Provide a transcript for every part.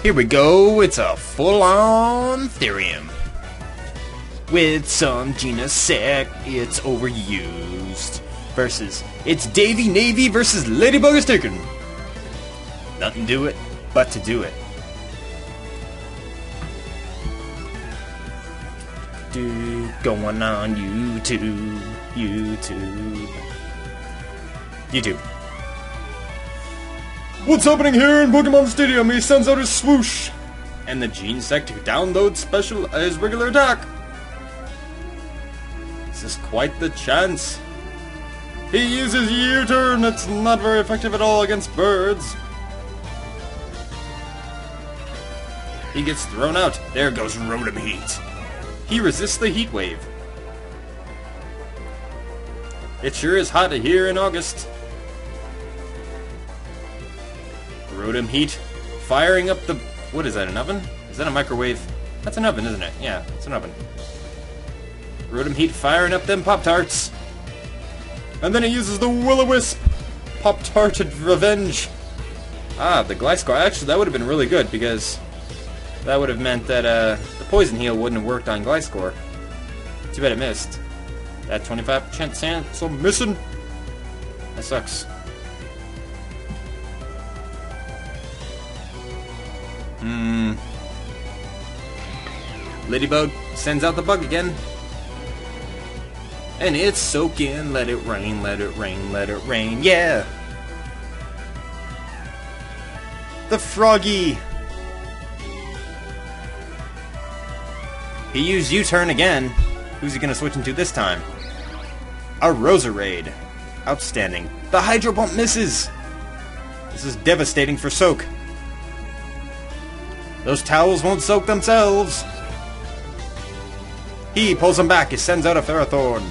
Here we go, it's a full-on Therium. With some Genesect, it's overused. Versus, it's davynavy versus Ladybug is taken. Nothing to it, but to do it. Going on YouTube. What's happening here in Pokemon Stadium? He sends out his swoosh, and the Genesect who downloads special as regular attack. This is quite the chance. He uses U-turn. It's not very effective at all against birds. He gets thrown out. There goes Rotom Heat. He resists the heat wave. It sure is hot here in August. Rotom Heat firing up the... What is that, an oven? Is that a microwave? That's an oven, isn't it? Yeah, it's an oven. Rotom Heat firing up them Pop-Tarts. And then he uses the Will-O-Wisp. Pop-Tart Revenge. Ah, the Gliscor. Actually, that would have been really good because that would have meant that the Poison Heal wouldn't have worked on Gliscor. Too bad it missed. That 25% chance of missing. That sucks. Ladybug sends out the bug again. And it's soaking. Let it rain, let it rain, let it rain. Yeah! The Froggy! He used U-turn again. Who's he gonna switch into this time? A Roserade. Outstanding. The Hydro Pump misses! This is devastating for Soak. Those towels won't soak themselves! He pulls them back. He sends out a Ferrothorn.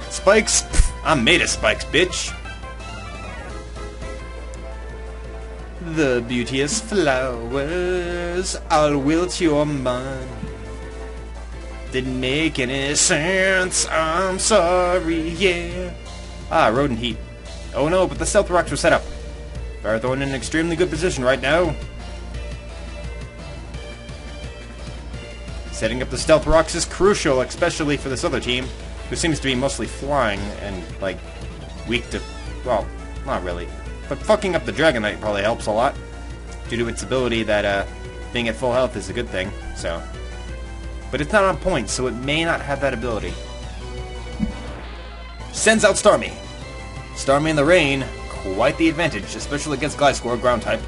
Spikes? Pff, I'm made of spikes, bitch. The beauteous flowers, I'll wilt your mind. Didn't make any sense, I'm sorry, yeah. Ah, Rodent Heat. Oh no, but the Stealth Rocks were set up. Ferrothorn in an extremely good position right now. Setting up the Stealth Rocks is crucial, especially for this other team, who seems to be mostly flying and, like, weak to... well, not really. But fucking up the Dragonite probably helps a lot, due to its ability that, being at full health is a good thing, so... But it's not on point, so it may not have that ability. Sends out Starmie. Starmie in the rain, quite the advantage, especially against Gliscor, ground type.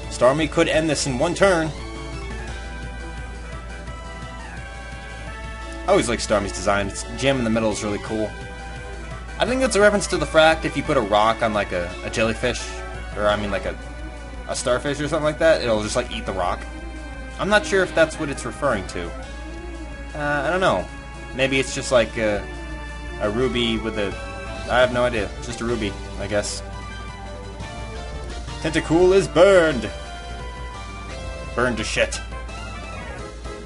Starmie could end this in one turn. I always like Starmie's design. Its gem in the middle is really cool. I think that's a reference to the Fract. If you put a rock on like a jellyfish, or I mean like a starfish or something like that, it'll just like eat the rock. I'm not sure if that's what it's referring to. I don't know. Maybe it's just like a ruby with a... I have no idea. It's just a ruby, I guess. Tentacool is burned. Burned to shit.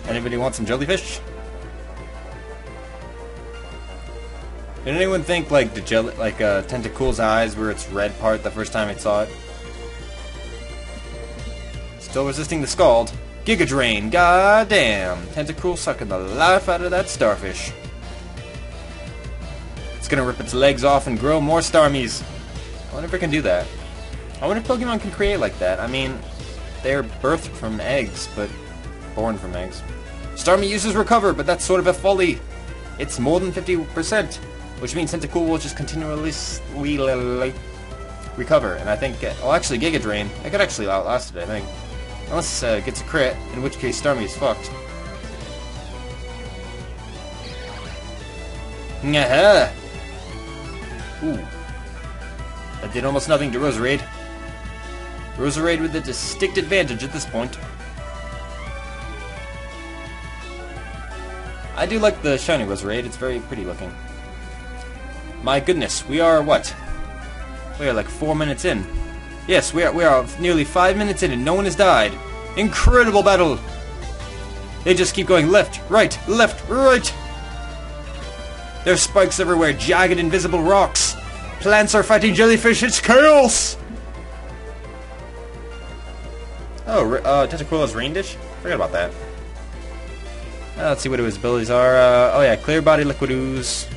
Anybody want some jellyfish? Did anyone think like the Tentacool's eyes were its red part the first time it saw it? Still resisting the Scald. Giga Drain, goddamn! Tentacool sucking the life out of that starfish. It's gonna rip its legs off and grow more Starmies. I wonder if it can do that. I wonder if Pokemon can create like that. I mean, they're birthed from eggs, but born from eggs. Starmie uses Recover, but that's sort of a folly. It's more than 50%. Which means Tentacool will just continually recover, and I think... well, actually, Giga Drain. I could actually outlast it, I think. Unless it gets a crit, in which case Starmie is fucked. Nyaha! Ooh. That did almost nothing to Roserade. Roserade with a distinct advantage at this point. I do like the shiny Roserade. It's very pretty looking. My goodness, we are what? We are like 4 minutes in. Yes, we are nearly 5 minutes in and no one has died. Incredible battle! They just keep going left, right, left, right! There's spikes everywhere, jagged invisible rocks! Plants are fighting jellyfish, it's chaos! Oh, Tentacoola's Rain Dish? Forgot about that. Let's see what his abilities are. Oh yeah, Clear Body, Liquid Ooze.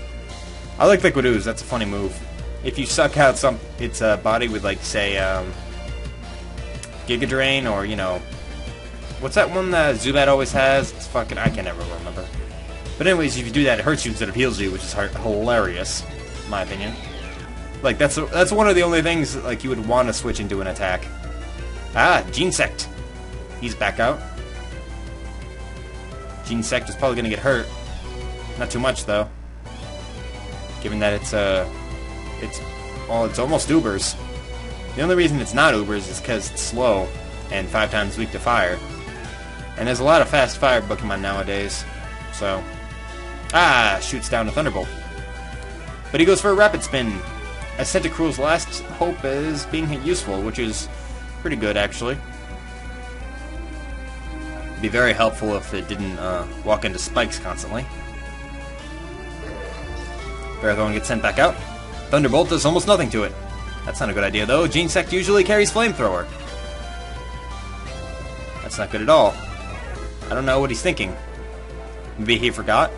I like Liquid Ooze, that's a funny move. If you suck out its body with, like, say, Giga Drain, or, you know... What's that one that Zubat always has? It's fucking... I can never remember. But anyways, if you do that, it hurts you instead of heals you, which is hilarious, in my opinion. Like, that's one of the only things, like, you would want to switch into an attack. Ah, Genesect. He's back out. Genesect is probably going to get hurt. Not too much, though. Given that it's almost Ubers. The only reason it's not Ubers is because it's slow and 5 times weak to fire. And there's a lot of fast fire Pokemon nowadays. So, shoots down a Thunderbolt. But he goes for a Rapid Spin. As Tentacruel's last hope is being useful, which is pretty good, actually. It'd be very helpful if it didn't walk into spikes constantly. Ferrothorn gets sent back out. Thunderbolt does almost nothing to it. That's not a good idea, though. Genesect usually carries Flamethrower. That's not good at all. I don't know what he's thinking. Maybe he forgot?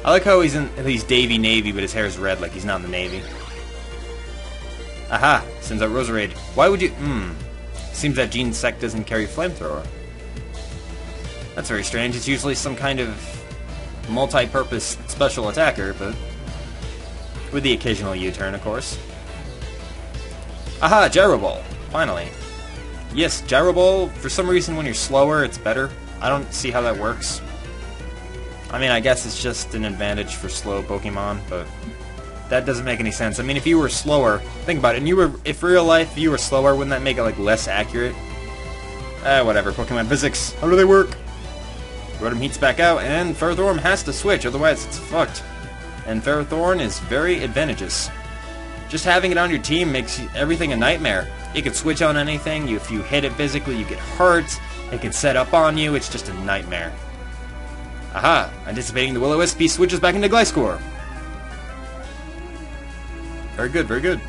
I like how he's davy-navy, but his hair is red like he's not in the Navy. Aha! Sends out Roserade. Why would you... Seems that Genesect doesn't carry Flamethrower. That's very strange. It's usually some kind of multi-purpose special attacker, but... with the occasional U-turn, of course. Aha! Gyro Ball! Finally. Yes, Gyro Ball, for some reason when you're slower, it's better. I don't see how that works. I mean, I guess it's just an advantage for slow Pokemon, but that doesn't make any sense. I mean, if you were slower, think about it, and if real life you were slower, wouldn't that make it, like, less accurate? Whatever, Pokemon physics. How do they work? Rotom Heat's back out, and Ferrothorn has to switch, otherwise it's fucked. And Ferrothorn is very advantageous. Just having it on your team makes everything a nightmare. It can switch on anything, if you hit it physically, you get hurt, it can set up on you, it's just a nightmare. Aha! Anticipating the Will-O-Wisp, he switches back into Gliscor. Very good, very good.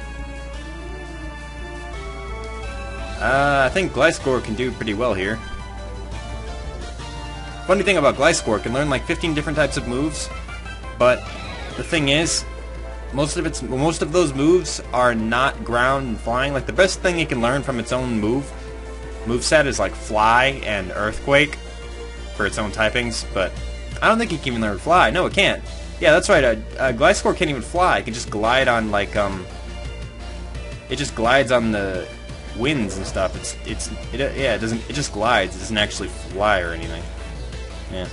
I think Gliscor can do pretty well here. Funny thing about Gliscor, it can learn like 15 different types of moves, but the thing is, most of those moves are not ground and flying. Like, the best thing it can learn from its own moveset is like Fly and Earthquake for its own typings, but I don't think it can even learn Fly. No, it can't. Yeah, that's right. Gliscor can't even fly. It can just glide on, like, it just glides on the winds and stuff. It just glides. It doesn't actually fly or anything. Yeah.